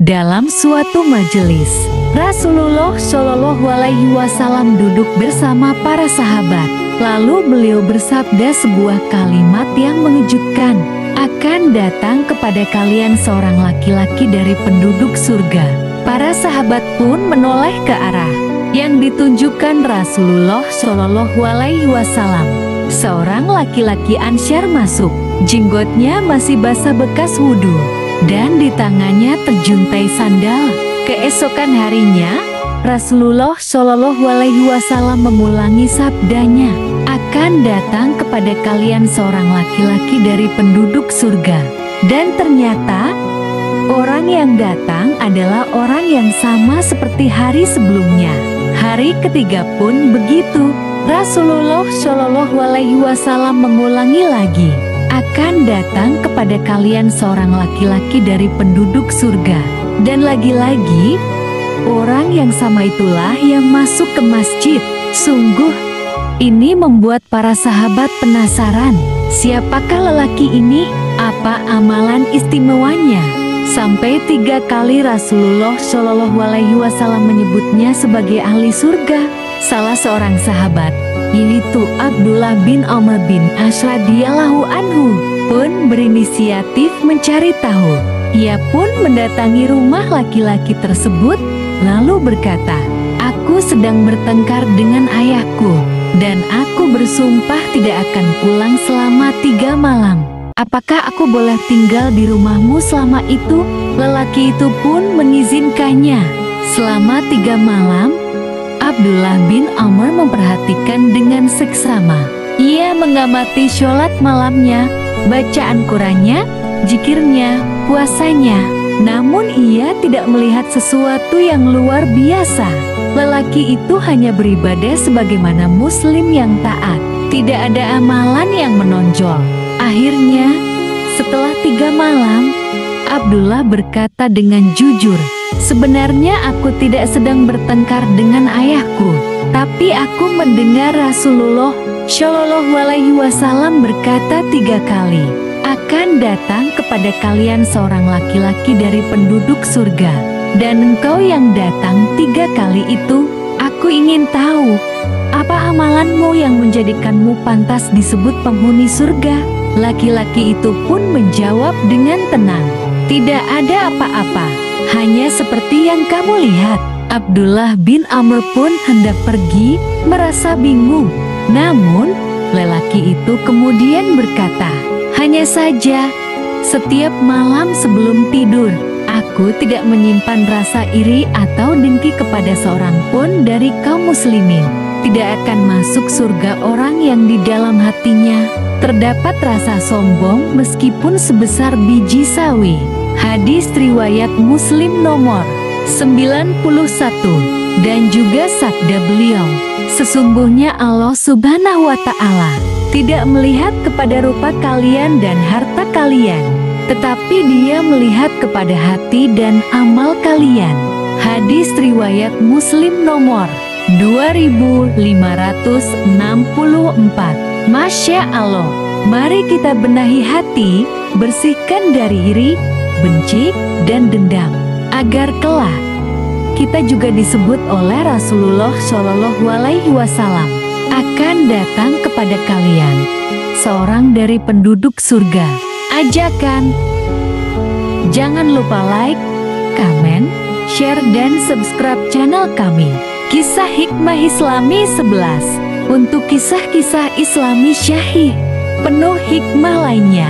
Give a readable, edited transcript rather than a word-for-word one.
Dalam suatu majelis, Rasulullah Shallallahu Alaihi Wasallam duduk bersama para sahabat. Lalu beliau bersabda sebuah kalimat yang mengejutkan, "Akan datang kepada kalian seorang laki-laki dari penduduk surga." Para sahabat pun menoleh ke arah yang ditunjukkan Rasulullah Shallallahu Alaihi Wasallam. Seorang laki-laki Ansyar masuk, jenggotnya masih basah bekas wudhu, dan di tangannya terjuntai sandal. Keesokan harinya, Rasulullah Shallallahu Alaihi Wasallam mengulangi sabdanya, "Akan datang kepada kalian seorang laki-laki dari penduduk surga." Dan ternyata, orang yang datang adalah orang yang sama seperti hari sebelumnya. Hari ketiga pun begitu. Rasulullah Shallallahu Alaihi Wasallam mengulangi lagi, "Akan datang kepada kalian seorang laki-laki dari penduduk surga." Dan lagi-lagi, orang yang sama itulah yang masuk ke masjid. Sungguh, ini membuat para sahabat penasaran. Siapakah lelaki ini? Apa amalan istimewanya? Sampai 3 kali Rasulullah Shallallahu Alaihi Wasallam menyebutnya sebagai ahli surga. Salah seorang sahabat, yaitu Abdullah bin Amr bin As radhiyallahu anhu, pun berinisiatif mencari tahu. Ia pun mendatangi rumah laki-laki tersebut, lalu berkata, "Aku sedang bertengkar dengan ayahku, dan aku bersumpah tidak akan pulang selama 3 malam. Apakah aku boleh tinggal di rumahmu selama itu?" Lelaki itu pun mengizinkannya. Selama 3 malam, Abdullah bin Amr memperhatikan dengan seksama. Ia mengamati sholat malamnya, bacaan Qur'annya, zikirnya, puasanya. Namun ia tidak melihat sesuatu yang luar biasa. Lelaki itu hanya beribadah sebagaimana muslim yang taat. Tidak ada amalan yang menonjol. Akhirnya, setelah 3 malam, Abdullah berkata dengan jujur, "Sebenarnya aku tidak sedang bertengkar dengan ayahku, tapi aku mendengar Rasulullah Shallallahu Alaihi Wasallam berkata 3 kali, 'Akan datang kepada kalian seorang laki-laki dari penduduk surga.' Dan engkau yang datang 3 kali itu, aku ingin tahu, apa amalanmu yang menjadikanmu pantas disebut penghuni surga?" Laki-laki itu pun menjawab dengan tenang, "Tidak ada apa-apa, hanya seperti yang kamu lihat." Abdullah bin Amr pun hendak pergi, merasa bingung. Namun, lelaki itu kemudian berkata, "Hanya saja, setiap malam sebelum tidur, aku tidak menyimpan rasa iri atau dengki kepada seorang pun dari kaum muslimin. Tidak akan masuk surga orang yang di dalam hatinya terdapat rasa sombong meskipun sebesar biji sawi." Hadis riwayat Muslim nomor 91. Dan juga sabda beliau, "Sesungguhnya Allah Subhanahu wa Ta'ala tidak melihat kepada rupa kalian dan harta kalian, tetapi Dia melihat kepada hati dan amal kalian." Hadis riwayat Muslim nomor 2564. Masya Allah, mari kita benahi hati, bersihkan dari iri, benci, dan dendam, agar kelak kita juga disebut oleh Rasulullah Shallallahu Alaihi Wasallam, "Akan datang kepada kalian seorang dari penduduk surga." Ajakan, jangan lupa like, komen, share, dan subscribe channel kami, Kisah Hikmah Islami 11, untuk kisah-kisah Islami syahih penuh hikmah lainnya.